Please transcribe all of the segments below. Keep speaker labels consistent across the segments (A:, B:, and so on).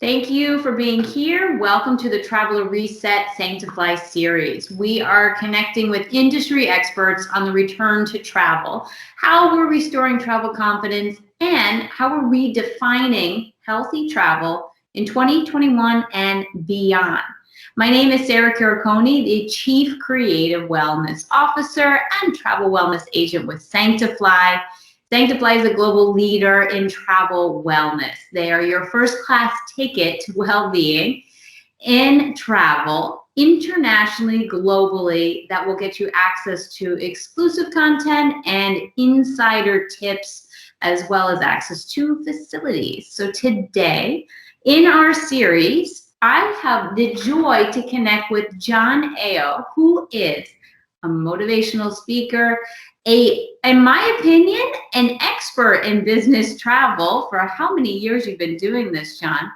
A: Thank you for being here. Welcome to the Traveler Reset Sanctify series. We are connecting with industry experts on the return to travel, how we're restoring travel confidence, and how we're redefining healthy travel in 2021 and beyond. My name is Sarah Quiriconi, the Chief Creative Wellness Officer and Travel Wellness Agent with Sanctify. Sanctify is a global leader in travel wellness. They are your first-class ticket to well-being in travel, internationally, globally, that will get you access to exclusive content and insider tips, as well as access to facilities. So today, in our series, I have the joy to connect with John Ao, who is a motivational speaker, in my opinion, an expert in business travel. For how many years you've been doing this, John?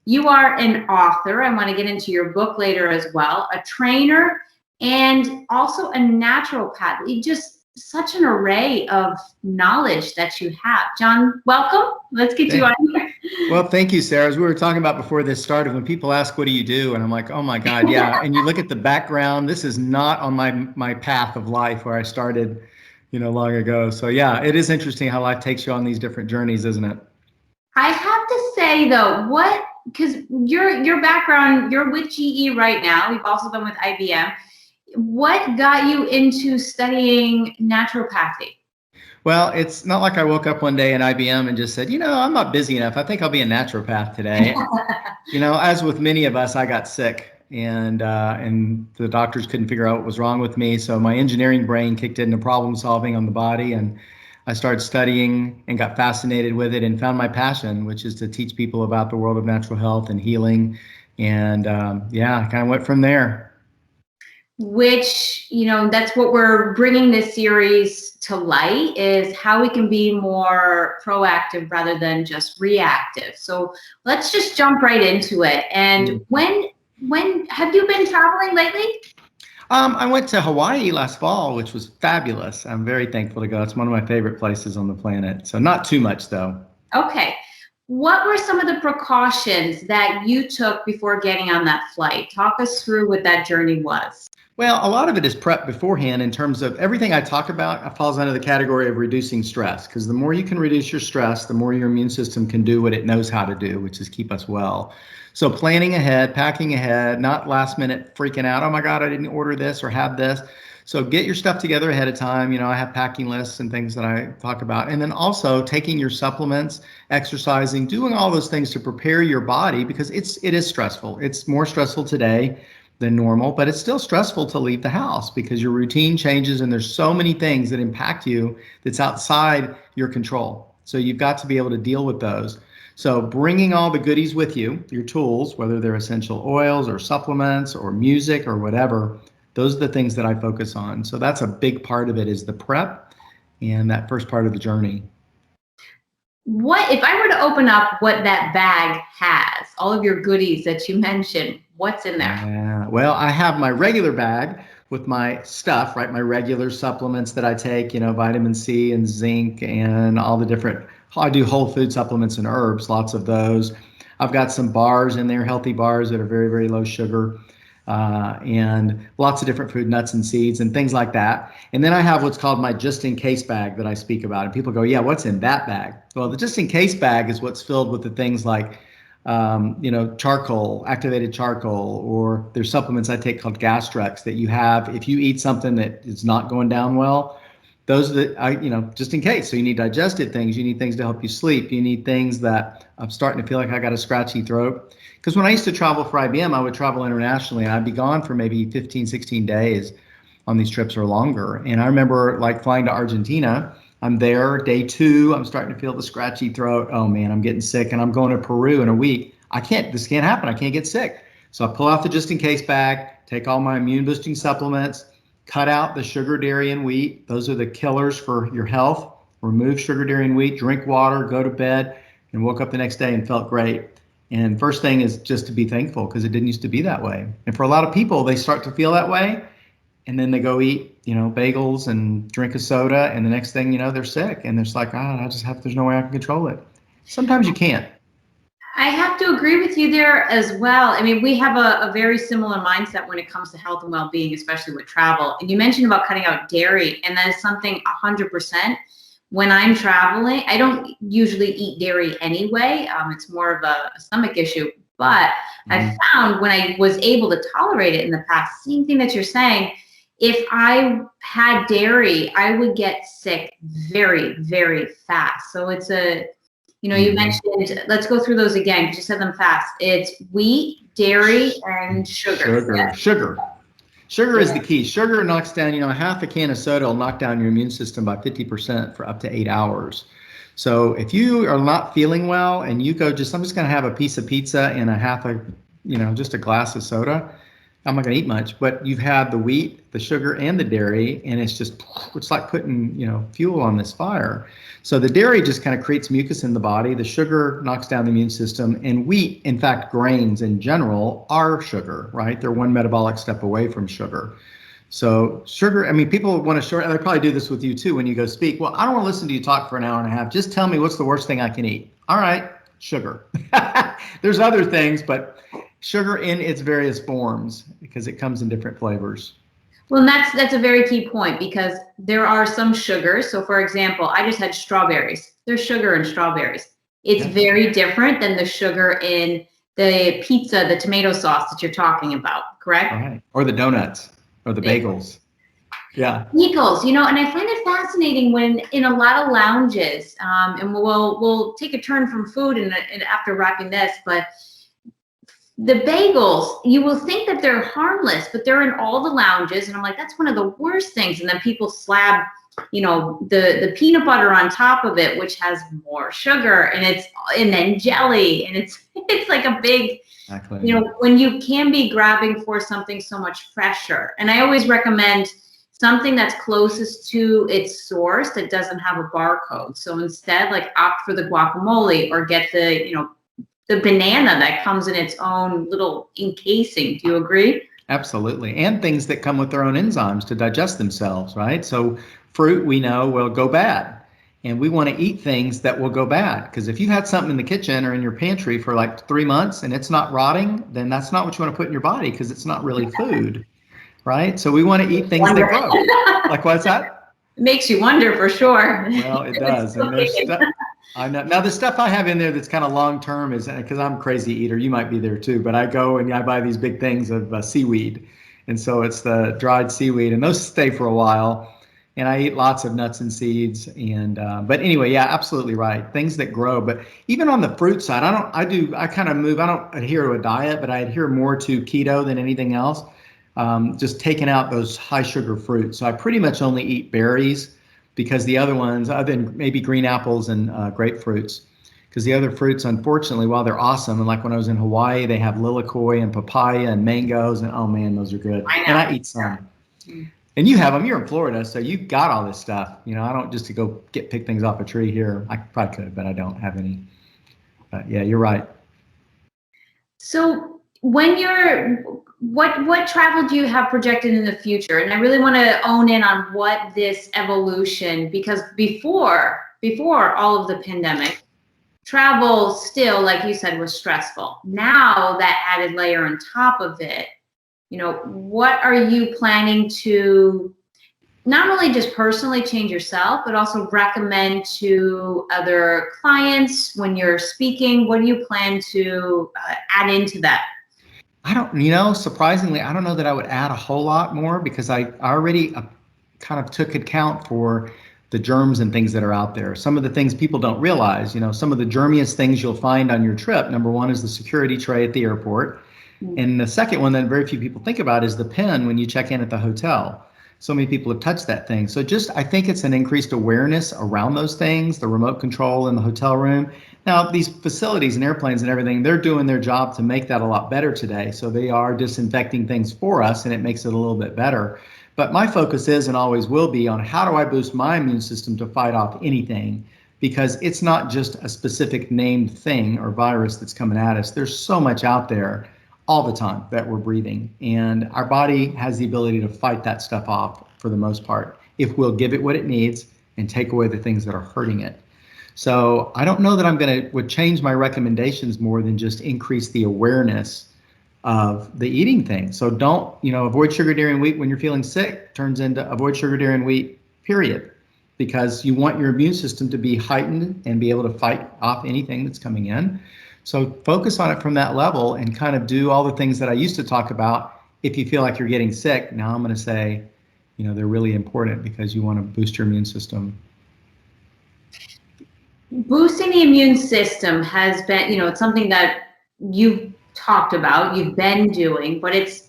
A: You are an author. I want to get into your book later as well, a trainer, and also a naturopath. Just such an array of knowledge that you have. John, welcome. Let's get you on here.
B: Well, thank you, Sarah. As we were talking about before this started, when people ask, what do you do? And I'm like, oh my God, yeah. And you look at the background, this is not on my path of life where I started, long ago. So yeah, it is interesting how life takes you on these different journeys, isn't it?
A: I have to say though, because your background, you're with GE right now. You've also been with IBM. What got you into studying naturopathy?
B: Well, it's not like I woke up one day in IBM and just said, I'm not busy enough. I think I'll be a naturopath today. As with many of us, I got sick and the doctors couldn't figure out what was wrong with me. So my engineering brain kicked into problem solving on the body, and I started studying and got fascinated with it and found my passion, which is to teach people about the world of natural health and healing. And I kind of went from there.
A: Which, that's what we're bringing this series to light, is how we can be more proactive rather than just reactive. So let's just jump right into it. And when have you been traveling lately?
B: I went to Hawaii last fall, which was fabulous. I'm very thankful to go. It's one of my favorite places on the planet. So not too much though.
A: Okay. What were some of the precautions that you took before getting on that flight? Talk us through what that journey was.
B: Well, a lot of it is prep beforehand in terms of everything I talk about falls under the category of reducing stress, because the more you can reduce your stress, the more your immune system can do what it knows how to do, which is keep us well. So planning ahead, packing ahead, not last minute freaking out. Oh my God, I didn't order this or have this. So get your stuff together ahead of time. I have packing lists and things that I talk about. And then also taking your supplements, exercising, doing all those things to prepare your body, because it is stressful. It's more stressful today than normal, but it's still stressful to leave the house because your routine changes and there's so many things that impact you that's outside your control. So you've got to be able to deal with those. So bringing all the goodies with you, your tools, whether they're essential oils or supplements or music or whatever, those are the things that I focus on. So that's a big part of it, is the prep and that first part of the journey.
A: What if I were to open up what that bag has, all of your goodies that you mentioned, what's in there?
B: Yeah, well, I have my regular bag with my stuff, right? My regular supplements that I take, vitamin C and zinc and all the different, I do whole food supplements and herbs, lots of those. I've got some bars in there, healthy bars that are very, very low sugar. And lots of different food, nuts and seeds and things like that. And then I have what's called my just in case bag that I speak about. And people go, yeah, what's in that bag? Well, the just in case bag is what's filled with the things like, charcoal, activated charcoal, or there's supplements I take called Gastrex that you have if you eat something that is not going down well. Those that just in case. So you need digestive things, you need things to help you sleep, you need things that I'm starting to feel like I got a scratchy throat. Because when I used to travel for IBM, I would travel internationally and I'd be gone for maybe 15, 16 days on these trips or longer. And I remember like flying to Argentina. I'm there, day 2, I'm starting to feel the scratchy throat. Oh man, I'm getting sick, and I'm going to Peru in a week. This can't happen. I can't get sick. So I pull out the just in case bag, take all my immune boosting supplements, cut out the sugar, dairy, and wheat. Those are the killers for your health. Remove sugar, dairy, and wheat, drink water, go to bed, and woke up the next day and felt great. And first thing is just to be thankful, because it didn't used to be that way. And for a lot of people, they start to feel that way, and then they go eat, bagels and drink a soda, and the next thing they're sick. And it's like, there's no way I can control it. Sometimes you can't.
A: I have to agree with you there as well. I mean, we have a very similar mindset when it comes to health and well-being, especially with travel. And you mentioned about cutting out dairy, and that is something 100%. When I'm traveling, I don't usually eat dairy anyway. It's more of a stomach issue. But I found when I was able to tolerate it in the past, same thing that you're saying, if I had dairy, I would get sick very, very fast. So it's you mentioned, let's go through those again, because you said them fast. It's wheat, dairy, and sugar.
B: Sugar is the key. Sugar knocks down, half a can of soda will knock down your immune system by 50% for up to 8 hours. So if you are not feeling well and you go I'm just going to have a piece of pizza and just a glass of soda, I'm not going to eat much, but you've had the wheat, the sugar, and the dairy, and it's like putting, fuel on this fire. So the dairy just kind of creates mucus in the body. The sugar knocks down the immune system, and wheat, in fact, grains in general are sugar, right? They're one metabolic step away from sugar. So sugar, I mean, people want to short, and they probably do this with you too when you go speak. Well, I don't want to listen to you talk for an hour and a half. Just tell me what's the worst thing I can eat. All right, sugar. There's other things, but sugar in its various forms, because it comes in different flavors.
A: Well, that's a very key point, because there are some sugars. So for example, I just had strawberries. There's sugar in strawberries. It's very different than the sugar in the pizza, the tomato sauce that you're talking about, correct?
B: All right. Or the donuts or the bagels. Yeah.
A: Bagels, and I find it fascinating when in a lot of lounges, and we'll take a turn from food and after wrapping this, but the bagels, you will think that they're harmless, but they're in all the lounges. And I'm like, that's one of the worst things. And then people slab, the peanut butter on top of it, which has more sugar, and then jelly. And it's like a big,
B: exactly.
A: When you can be grabbing for something so much fresher. And I always recommend something that's closest to its source that doesn't have a barcode. So instead, like, opt for the guacamole or get the banana that comes in its own little encasing. Do you agree?
B: Absolutely. And things that come with their own enzymes to digest themselves, right? So fruit, we know, will go bad. And we want to eat things that will go bad. Because if you had something in the kitchen or in your pantry for like 3 months and it's not rotting, then that's not what you want to put in your body, because it's not really food, right? So we want to eat things that grow. Like, what's that?
A: It makes you wonder, for sure.
B: Well, it does. And there's stuff. I know. Now, the stuff I have in there that's kind of long term is because I'm a crazy eater. You might be there too, but I go and I buy these big things of seaweed, and so it's the dried seaweed, and those stay for a while. And I eat lots of nuts and seeds. And but anyway, yeah, absolutely right. Things that grow. But even on the fruit side, I kind of move. I don't adhere to a diet, but I adhere more to keto than anything else. Just taking out those high sugar fruits. So I pretty much only eat berries, because the other ones, other than maybe green apples and grapefruits, because the other fruits, unfortunately, while they're awesome, and like when I was in Hawaii, they have lilikoi and papaya and mangoes, and oh man, those are good. And I eat some. And you have them. You're in Florida, so you got all this stuff. I don't just to go pick things off a tree here. I probably could, but I don't have any. But yeah, you're right.
A: So when what travel do you have projected in the future? And I really want to own in on what this evolution, because before all of the pandemic, travel still, like you said, was stressful. Now that added layer on top of it, what are you planning to not only just personally change yourself, but also recommend to other clients when you're speaking? What do you plan to add into that?
B: I don't, surprisingly, I don't know that I would add a whole lot more, because I already kind of took account for the germs and things that are out there. Some of the things people don't realize, some of the germiest things you'll find on your trip. Number one is the security tray at the airport. And the second one that very few people think about is the pen when you check in at the hotel. So many people have touched that thing. So I think it's an increased awareness around those things, the remote control in the hotel room. Now, these facilities and airplanes and everything, they're doing their job to make that a lot better today. So they are disinfecting things for us, and it makes it a little bit better. But my focus is, and always will be, on how do I boost my immune system to fight off anything, because it's not just a specific named thing or virus that's coming at us. There's so much out there all the time that we're breathing, and our body has the ability to fight that stuff off for the most part, if we'll give it what it needs and take away the things that are hurting it. So I don't know that would change my recommendations more than just increase the awareness of the eating thing. So don't, avoid sugar, dairy, and wheat when you're feeling sick turns into avoid sugar, dairy, and wheat, period. Because you want your immune system to be heightened and be able to fight off anything that's coming in. So focus on it from that level and kind of do all the things that I used to talk about. If you feel like you're getting sick, now I'm going to say, they're really important because you want to boost your immune system.
A: Boosting the immune system has been, it's something that you've talked about, you've been doing, but it's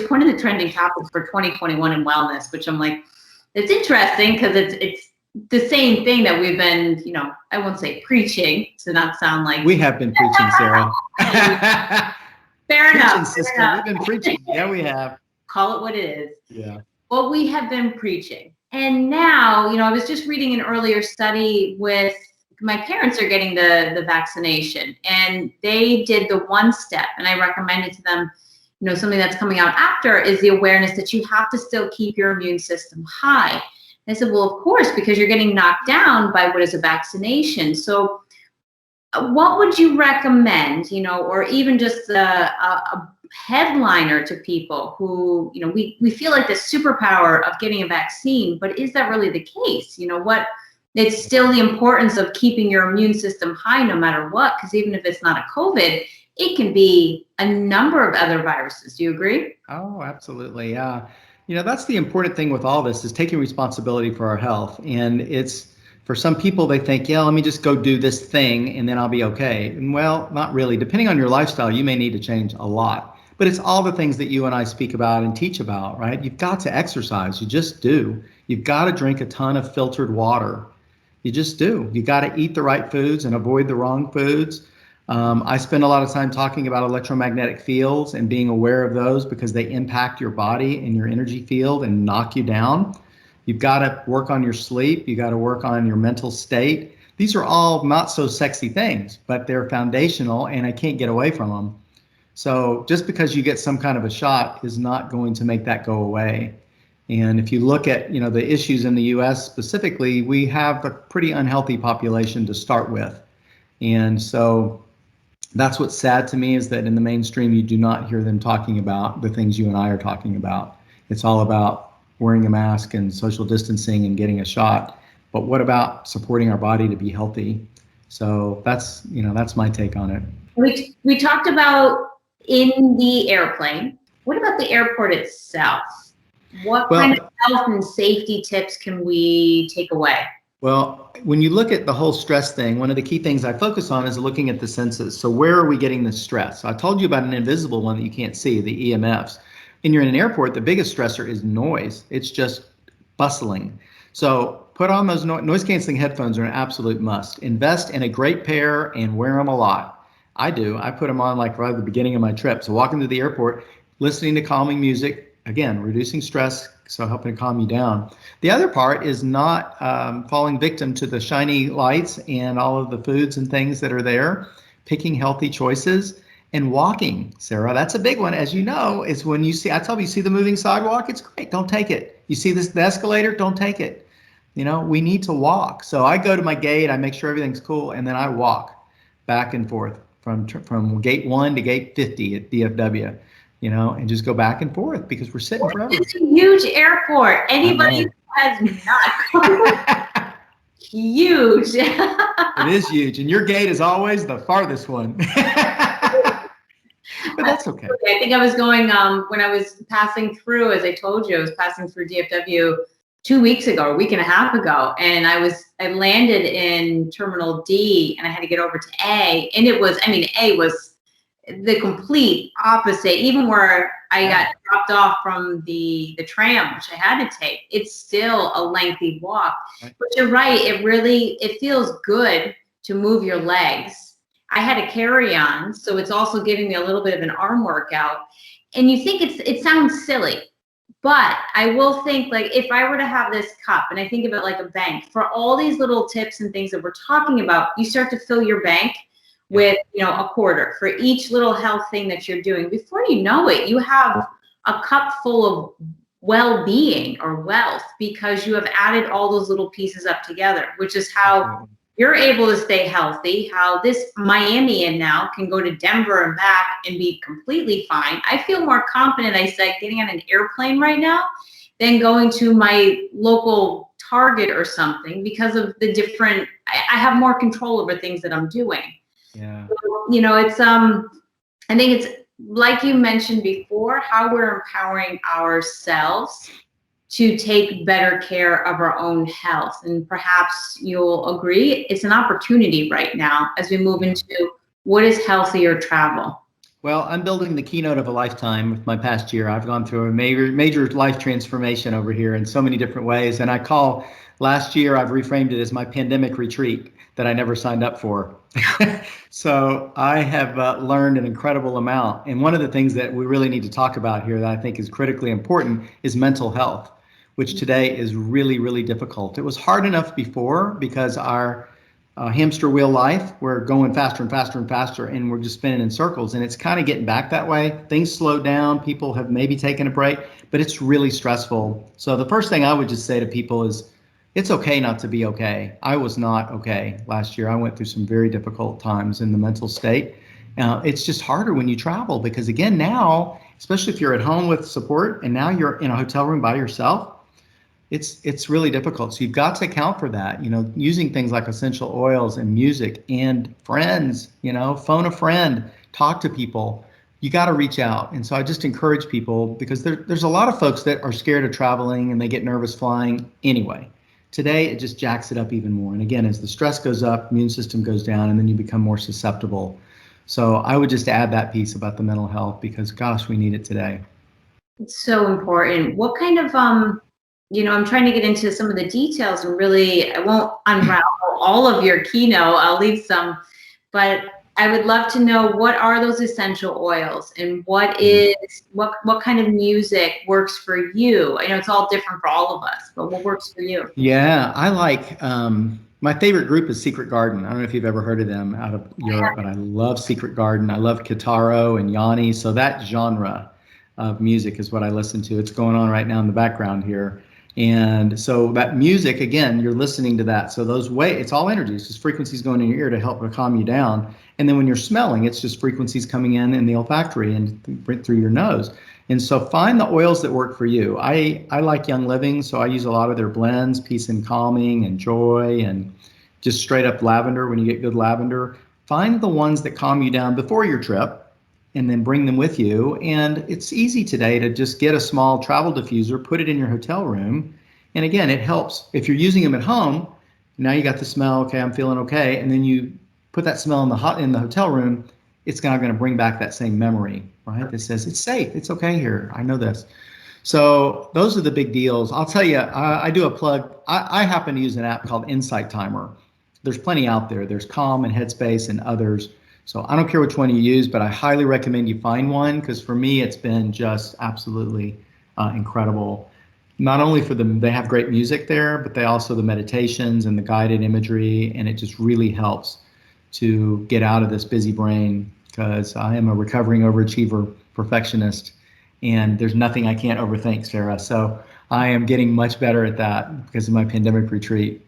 A: one of the trending topics for 2021 in wellness, which I'm like, it's interesting because it's the same thing that we've been, I won't say preaching to not sound like.
B: We have been preaching, Sarah.
A: Fair enough.
B: We've been preaching. Yeah, we have.
A: Call it what it is.
B: Yeah.
A: Well, we have been preaching. And now, I was just reading an earlier study with my parents are getting the vaccination, and they did the one step, and I recommended to them, something that's coming out after is the awareness that you have to still keep your immune system high. And I said, well, of course, because you're getting knocked down by what is a vaccination. So what would you recommend, or even just a headliner to people who, we feel like the superpower of getting a vaccine, but is that really the case? It's still the importance of keeping your immune system high no matter what, because even if it's not a COVID, it can be a number of other viruses. Do you agree?
B: Oh, absolutely. Yeah. That's the important thing with all this is taking responsibility for our health. And it's, for some people, they think, yeah, let me just go do this thing and then I'll be okay. And well, not really. Depending on your lifestyle, you may need to change a lot. But it's all the things that you and I speak about and teach about, right? You've got to exercise. You just do. You've got to drink a ton of filtered water. You just do. You got to eat the right foods and avoid the wrong foods. I spend a lot of time talking about electromagnetic fields and being aware of those because they impact your body and your energy field and knock you down. You've got to work on your sleep. You got to work on your mental state. These are all not so sexy things, but they're foundational and I can't get away from them. So just because you get some kind of a shot is not going to make that go away. And if you look at, the issues in the U.S. specifically, we have a pretty unhealthy population to start with. And so that's what's sad to me is that in the mainstream, you do not hear them talking about the things you and I are talking about. It's all about wearing a mask and social distancing and getting a shot. But what about supporting our body to be healthy? So that's my take on it.
A: We talked about in the airplane. What about the airport itself? What kind of health and safety tips can we take away?
B: Well, when you look at the whole stress thing, one of the key things I focus on is looking at the senses. So where are we getting the stress? So I told you about an invisible one that you can't see, the EMFs. And you're in an airport, the biggest stressor is noise. It's just bustling. So put on those noise canceling headphones are an absolute must. Invest in a great pair and wear them a lot. I do. I put them on like right at the beginning of my trip. So walking to the airport, listening to calming music, again, reducing stress, so helping to calm you down. The other part is not falling victim to the shiny lights and all of the foods and things that are there, picking healthy choices and walking, Sarah. That's a big one. As you know, is when you see the moving sidewalk, it's great. Don't take it. You see the escalator, don't take it. We need to walk. So I go to my gate, I make sure everything's cool, and then I walk back and forth from gate 1 to gate 50 at DFW. And just go back and forth because we're sitting forever.
A: It's a huge airport. Anybody who has not huge.
B: It is huge. And your gate is always the farthest one. But that's okay.
A: I think I was going, when I was passing through, as I told you, I was passing through DFW 2 weeks ago, a week and a half ago. And I landed in Terminal D and I had to get over to A. And A was the complete opposite. Even where I got dropped off from the tram, which I had to take, it's still a lengthy walk. Right. But you're right, it feels good to move your legs. I had a carry-on, so it's also giving me a little bit of an arm workout. And you think it sounds silly, but I will think, like, if I were to have this cup, and I think of it like a bank, for all these little tips and things that we're talking about, you start to fill your bank with, a quarter for each little health thing that you're doing. Before you know it, you have a cup full of well-being or wealth because you have added all those little pieces up together, which is how you're able to stay healthy, how this Miamian now can go to Denver and back and be completely fine. I feel more confident, I said, getting on an airplane right now than going to my local Target or something because of the different, I have more control over things that I'm doing.
B: Yeah.
A: So, you know, it's, I think it's like you mentioned before, how we're empowering ourselves to take better care of our own health. And perhaps you'll agree, it's an opportunity right now as we move into what is healthier travel.
B: Well, I'm building the keynote of a lifetime with my past year. I've gone through a major life transformation over here in so many different ways. And I call last year, I've reframed it as my pandemic retreat that I never signed up for. So I have learned an incredible amount. And one of the things that we really need to talk about here that I think is critically important is mental health, which today is really, really difficult. It was hard enough before because our hamster wheel life, we're going faster and faster and faster, and we're just spinning in circles. And it's kind of getting back that way. Things slowed down. People have maybe taken a break, but it's really stressful. So the first thing I would just say to people is, it's okay not to be okay. I was not okay last year. I went through some very difficult times in the mental state. It's just harder when you travel because, again, now, especially if you're at home with support and now you're in a hotel room by yourself, it's really difficult. So you've got to account for that, using things like essential oils and music and friends, phone a friend, talk to people. You got to reach out. And so I just encourage people because there's a lot of folks that are scared of traveling and they get nervous flying anyway. Today, it just jacks it up even more. And again, as the stress goes up, immune system goes down, and then you become more susceptible. So I would just add that piece about the mental health because, gosh, we need it today.
A: It's so important. What kind of, I'm trying to get into some of the details and really, I won't unravel all of your keynote. I'll leave some, but I would love to know what are those essential oils and what kind of music works for you? I know it's all different for all of us, but what works for you?
B: Yeah, I like, my favorite group is Secret Garden. I don't know if you've ever heard of them out of Europe, but I love Secret Garden. I love Kitaro and Yanni. So that genre of music is what I listen to. It's going on right now in the background here. And so that music, again, you're listening to that. So those it's all energy. It's just frequencies going in your ear to help calm you down. And then when you're smelling, it's just frequencies coming in the olfactory and through your nose. And so find the oils that work for you. I like Young Living, so I use a lot of their blends, peace and calming and joy and just straight up lavender when you get good lavender. Find the ones that calm you down before your trip and then bring them with you. And it's easy today to just get a small travel diffuser, put it in your hotel room. And again, it helps. If you're using them at home, now you got the smell, okay, I'm feeling okay. And then you put that smell in the hotel room, it's not going to bring back that same memory, right? That says, it's safe, it's okay here, I know this. So those are the big deals. I'll tell you, I do a plug. I happen to use an app called Insight Timer. There's plenty out there. There's Calm and Headspace and others. So I don't care which one you use, but I highly recommend you find one because for me, it's been just absolutely incredible. Not only for them, they have great music there, but they also the meditations and the guided imagery, and it just really helps to get out of this busy brain because I am a recovering overachiever perfectionist, and there's nothing I can't overthink, Sarah. So I am getting much better at that because of my pandemic retreat.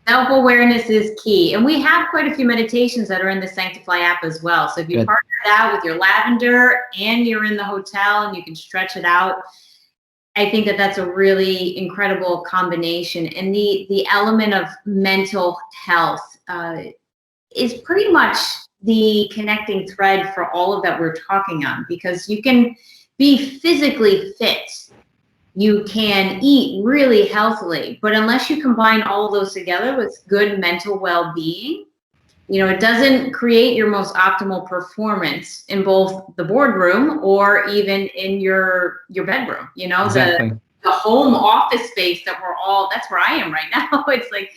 A: Self-awareness is key. And we have quite a few meditations that are in the Sanctify app as well. So if you partner that with your lavender and you're in the hotel and you can stretch it out, I think that's a really incredible combination. And the element of mental health is pretty much the connecting thread for all of that we're talking on, because you can be physically fit. You can eat really healthily, but unless you combine all of those together with good mental well-being, it doesn't create your most optimal performance in both the boardroom or even in your bedroom.
B: Exactly.
A: The home office space that's where I am right now. It's like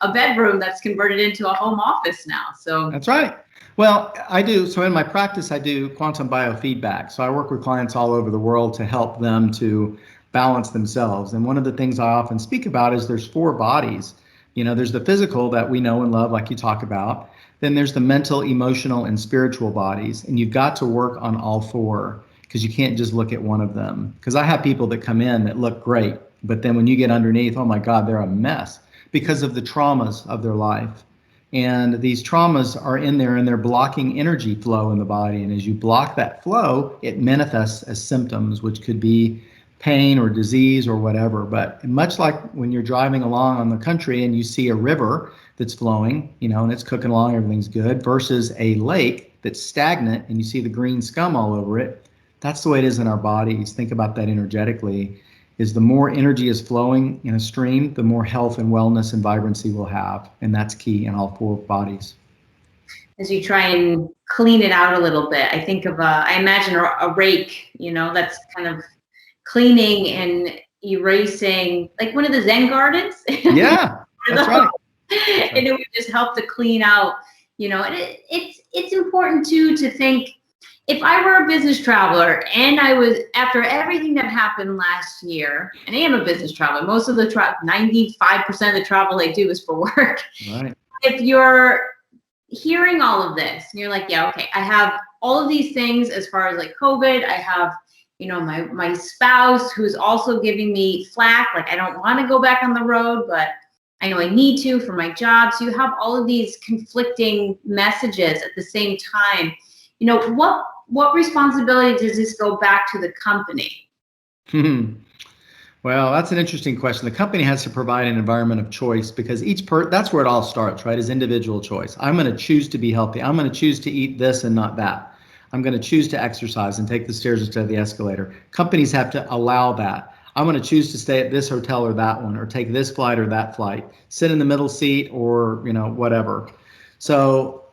A: a bedroom that's converted into a home office now. So
B: that's right. Well, I do. So in my practice, I do quantum biofeedback. So I work with clients all over the world to help them to balance themselves. And one of the things I often speak about is there's 4 bodies. There's the physical that we know and love, like you talk about. Then there's the mental, emotional, and spiritual bodies. And you've got to work on all 4 because you can't just look at one of them. Because I have people that come in that look great, but then when you get underneath, oh my God, they're a mess. because of the traumas of their life. And these traumas are in there and they're blocking energy flow in the body. And as you block that flow, it manifests as symptoms, which could be pain or disease or whatever. But much like when you're driving along on the country and you see a river that's flowing, and it's cooking along, everything's good, versus a lake that's stagnant and you see the green scum all over it, that's the way it is in our bodies. Think about that energetically, is the more energy is flowing in a stream, the more health and wellness and vibrancy we'll have. And that's key in all four bodies.
A: As you try and clean it out a little bit, I think of I imagine a rake, that's kind of cleaning and erasing, like one of the Zen gardens.
B: Yeah, that's right.
A: And it would just help to clean out, and it's important too to think, if I were a business traveler and I was, after everything that happened last year, and I am a business traveler, most of the 95% of the travel I do is for work.
B: Right.
A: If you're hearing all of this and you're like, yeah, okay, I have all of these things as far as like COVID, I have, my spouse who's also giving me flack, like I don't want to go back on the road, but I know I need to for my job. So you have all of these conflicting messages at the same time. What responsibility does this go back to the company?
B: Well, that's an interesting question. The company has to provide an environment of choice, because that's where it all starts, right? Is individual choice. I'm going to choose to be healthy. I'm going to choose to eat this and not that. I'm going to choose to exercise and take the stairs instead of the escalator. Companies have to allow that. I'm going to choose to stay at this hotel or that one, or take this flight or that flight, sit in the middle seat or, whatever. So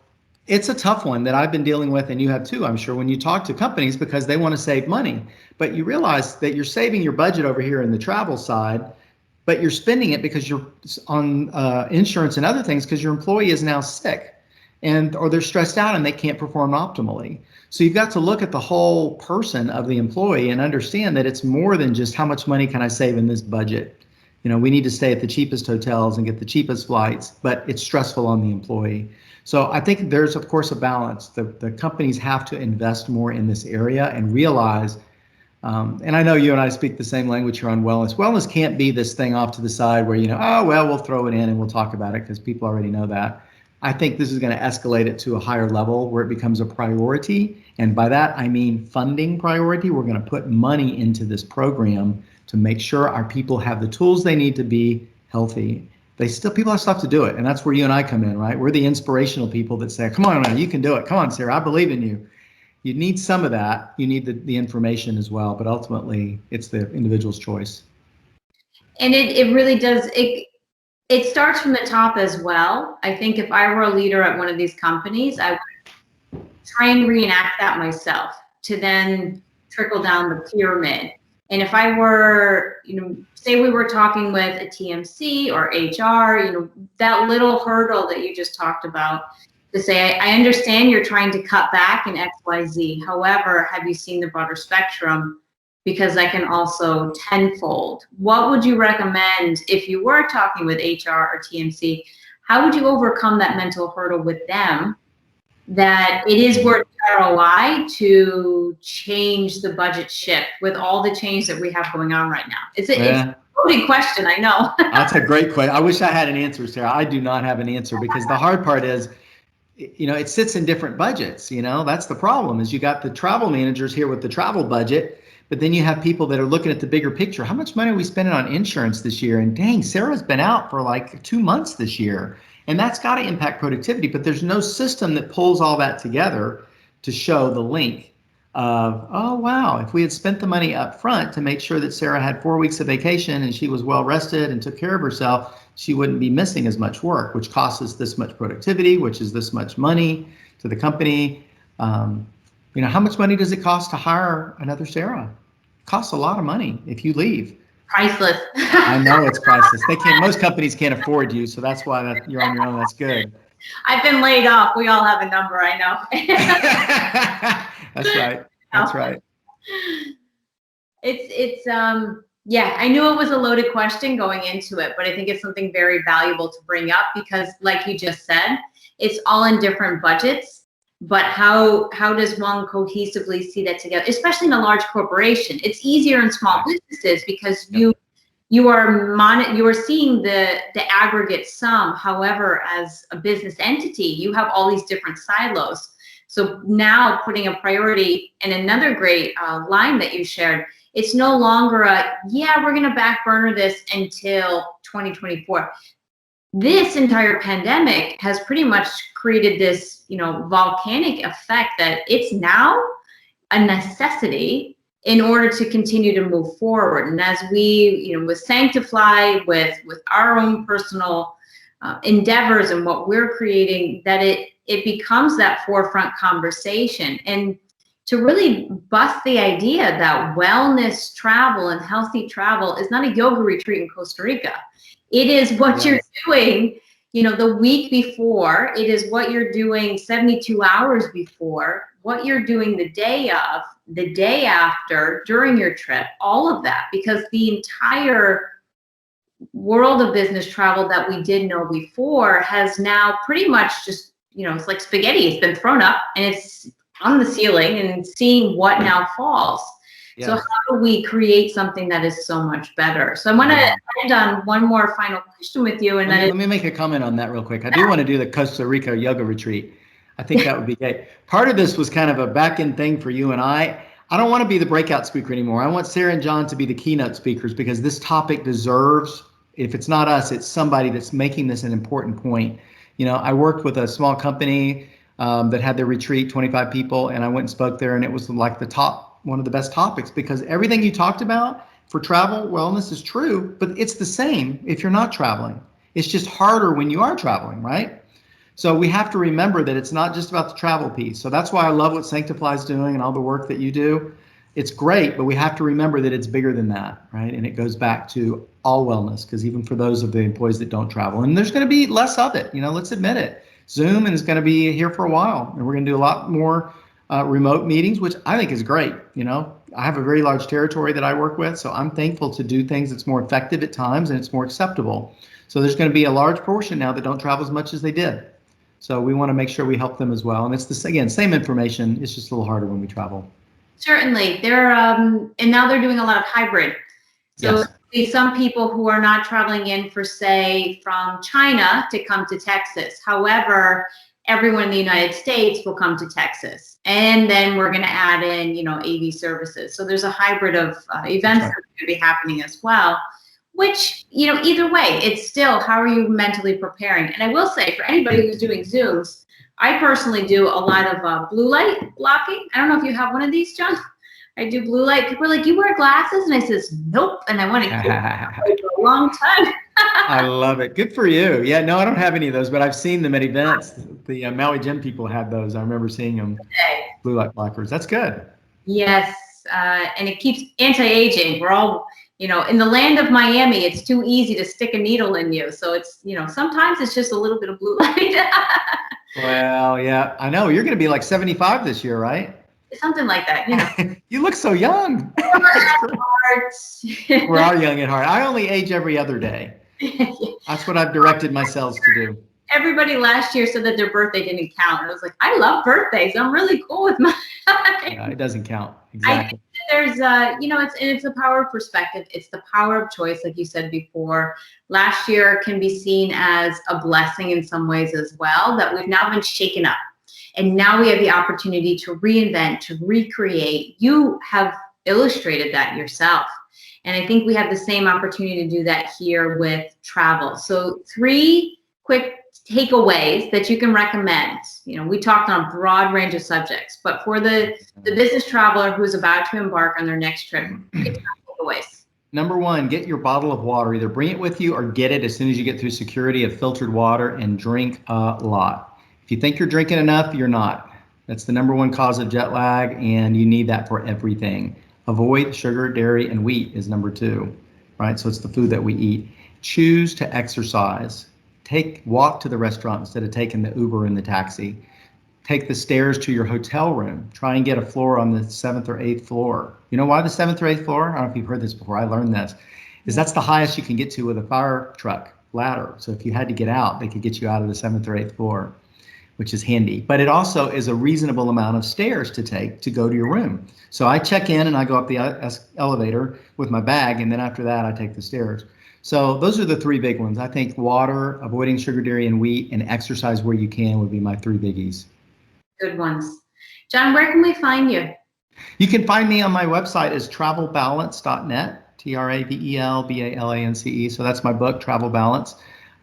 B: it's a tough one that I've been dealing with, and you have too, I'm sure, when you talk to companies, because they want to save money. But you realize that you're saving your budget over here in the travel side, but you're spending it because you're on insurance and other things because your employee is now sick or they're stressed out and they can't perform optimally. So you've got to look at the whole person of the employee and understand that it's more than just how much money can I save in this budget. We need to stay at the cheapest hotels and get the cheapest flights, but it's stressful on the employee. So I think there's, of course, a balance. The companies have to invest more in this area and realize, and I know you and I speak the same language here on wellness. Wellness can't be this thing off to the side where, we'll throw it in and we'll talk about it because people already know that. I think this is going to escalate it to a higher level where it becomes a priority. And by that, I mean funding priority. We're going to put money into this program to make sure our people have the tools they need to be healthy. People have stuff to do it. And that's where you and I come in, right? We're the inspirational people that say, come on, man, you can do it. Come on, Sarah, I believe in you. You need some of that. You need the information as well. But ultimately, it's the individual's choice.
A: And it really does. It starts from the top as well. I think if I were a leader at one of these companies, I would try and reenact that myself to then trickle down the pyramid. And if I were, say we were talking with a TMC or HR, that little hurdle that you just talked about, to say, I understand you're trying to cut back in XYZ. However, have you seen the broader spectrum? Because I can also tenfold. What would you recommend if you were talking with HR or TMC? How would you overcome that mental hurdle with them, that it is worth ROI to change the budget shift with all the change that we have going on right now? It's a loaded question, I know.
B: That's a great question. I wish I had an answer, Sarah. I do not have an answer, because the hard part is, it sits in different budgets. That's the problem, is you got the travel managers here with the travel budget, but then you have people that are looking at the bigger picture. How much money are we spending on insurance this year? And dang, Sarah's been out for like 2 months this year. And that's got to impact productivity, but there's no system that pulls all that together to show the link of, oh, wow, if we had spent the money up front to make sure that Sarah had 4 weeks of vacation and she was well rested and took care of herself, she wouldn't be missing as much work, which costs us this much productivity, which is this much money to the company. How much money does it cost to hire another Sarah? It costs a lot of money if you leave.
A: Priceless.
B: I know it's priceless. Most companies can't afford you, so that's why you're on your own. That's good.
A: I've been laid off. We all have a number, I know.
B: That's right. That's right.
A: Yeah, I knew it was a loaded question going into it, but I think it's something very valuable to bring up, because like you just said, it's all in different budgets. But how does one cohesively see that together, especially in a large corporation? It's easier in small businesses because you you are seeing the aggregate sum. However, as a business entity, you have all these different silos. So now putting a priority, and another great line that you shared, it's no longer we're going to back burner this until 2024. This entire pandemic has pretty much created this, volcanic effect that it's now a necessity in order to continue to move forward. And as we, with Sanctify, with our own personal endeavors and what we're creating, that it becomes that forefront conversation. And to really bust the idea that wellness travel and healthy travel is not a yoga retreat in Costa Rica. It is what you're doing, the week before. It is what you're doing 72 hours before, what you're doing the day of, the day after, during your trip, all of that, because the entire world of business travel that we did know before has now pretty much just, it's like spaghetti. It's been thrown up and it's on the ceiling and seeing what now falls. Yes. So how do we create something that is so much better? So I want to end on one more final question with you. And
B: let me make a comment on that real quick. I do want to do the Costa Rica yoga retreat. I think that would be great. Part of this was kind of a back end thing for you and I. I don't want to be the breakout speaker anymore. I want Sara and John to be the keynote speakers, because this topic deserves, if it's not us, it's somebody that's making this an important point. I worked with a small company that had their retreat, 25 people, and I went and spoke there, and it was like one of the best topics, because everything you talked about for travel wellness is true, but it's the same if you're not traveling. It's just harder when you are traveling, right? So we have to remember that it's not just about the travel piece. So that's why I love what Sanctify is doing and all the work that you do. It's great, but we have to remember that it's bigger than that, right? And it goes back to all wellness, because even for those of the employees that don't travel, and there's going to be less of it, let's admit it. Zoom is going to be here for a while, and we're going to do a lot more remote meetings, which I think is great. I have a very large territory that I work with, so I'm thankful to do things that's more effective at times and it's more acceptable. So there's going to be a large portion now that don't travel as much as they did. So we want to make sure we help them as well. And it's this, again, same information. It's just a little harder when we travel.
A: Certainly. And now they're doing a lot of hybrid. So yes. Some people who are not traveling in for, say, from China to come to Texas. However, everyone in the United States will come to Texas. And then we're going to add in, AV services. So there's a hybrid of events that are going to be happening as well, which, either way, it's still, how are you mentally preparing? And I will say, for anybody who's doing Zooms, I personally do a lot of blue light blocking. I don't know if you have one of these, John. I do blue light. People are like, you wear glasses? And I says, nope. And I want to keep it for a long time.
B: I love it. Good for you. Yeah, no, I don't have any of those, but I've seen them at events. The Maui Gym people had those. I remember seeing them. Blue light blockers. That's good.
A: Yes. And it keeps anti-aging. We're all, in the land of Miami, it's too easy to stick a needle in you. So it's, sometimes it's just a little bit of blue light.
B: Well, yeah, I know. You're going to be like 75 this year, right?
A: Something like that,
B: You look so young. We're all young at heart. I only age every other day. That's what I've directed myself to do.
A: Everybody last year said that their birthday didn't count. And I was like, I love birthdays. I'm really cool with mine.
B: Yeah, it doesn't count. Exactly.
A: I think there's, it's the power of perspective. It's the power of choice, like you said before. Last year can be seen as a blessing in some ways as well, that we've now been shaken up. And now we have the opportunity to reinvent, to recreate. You have illustrated that yourself. And I think we have the same opportunity to do that here with travel. So 3 quick takeaways that you can recommend. We talked on a broad range of subjects, but for the business traveler who's about to embark on their next trip, takeaways.
B: Number 1, get your bottle of water. Either bring it with you or get it as soon as you get through security of filtered water, and drink a lot. If you think you're drinking enough, you're not. That's the number 1 cause of jet lag, and you need that for everything. Avoid sugar, dairy, and wheat is number 2, right? So it's the food that we eat. Choose to exercise. Walk to the restaurant instead of taking the Uber and the taxi. Take the stairs to your hotel room. Try and get a floor on the 7th or 8th floor. You know why the 7th or 8th floor? I don't know if you've heard this before. I learned this. That's the highest you can get to with a fire truck ladder. So if you had to get out, they could get you out of the 7th or 8th floor. which is handy. But it also is a reasonable amount of stairs to take to go to your room. So I check in and I go up the elevator with my bag, and then after that I take the stairs. So those are the three big ones. I think water, avoiding sugar, dairy, and wheat, and exercise where you can would be my three biggies.
A: Good ones. John, where can we find you?
B: You can find me on my website is travelbalance.net, TravelBalance. So that's my book, Travel Balance,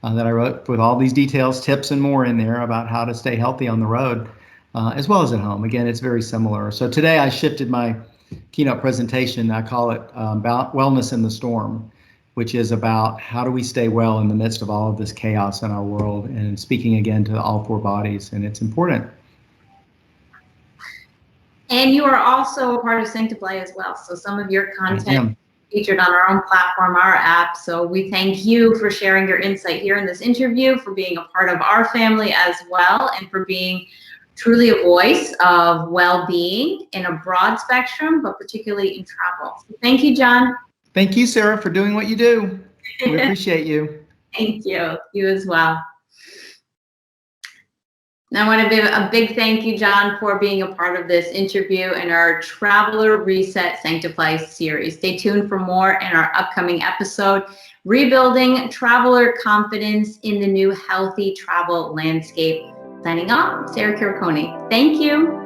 B: that I wrote with all these details, tips, and more in there about how to stay healthy on the road, as well as at home. Again, it's very similar. So today I shifted my keynote presentation. I call it about Wellness in the Storm, which is about how do we stay well in the midst of all of this chaos in our world, and speaking again to all four bodies, and it's important.
A: And you are also a part of Sanctify as well. So some of your content featured on our own platform, our app. So we thank you for sharing your insight here in this interview, for being a part of our family as well, and for being truly a voice of well-being in a broad spectrum, but particularly in travel. So thank you, John.
B: Thank you, Sarah, for doing what you do. We appreciate you.
A: Thank you. You as well. And I want to give a big thank you, John, for being a part of this interview in our Traveler Reset Sanctify series. Stay tuned for more in our upcoming episode, Rebuilding Traveler Confidence in the New Healthy Travel Landscape. Signing off, Sarah Quiriconi. Thank you.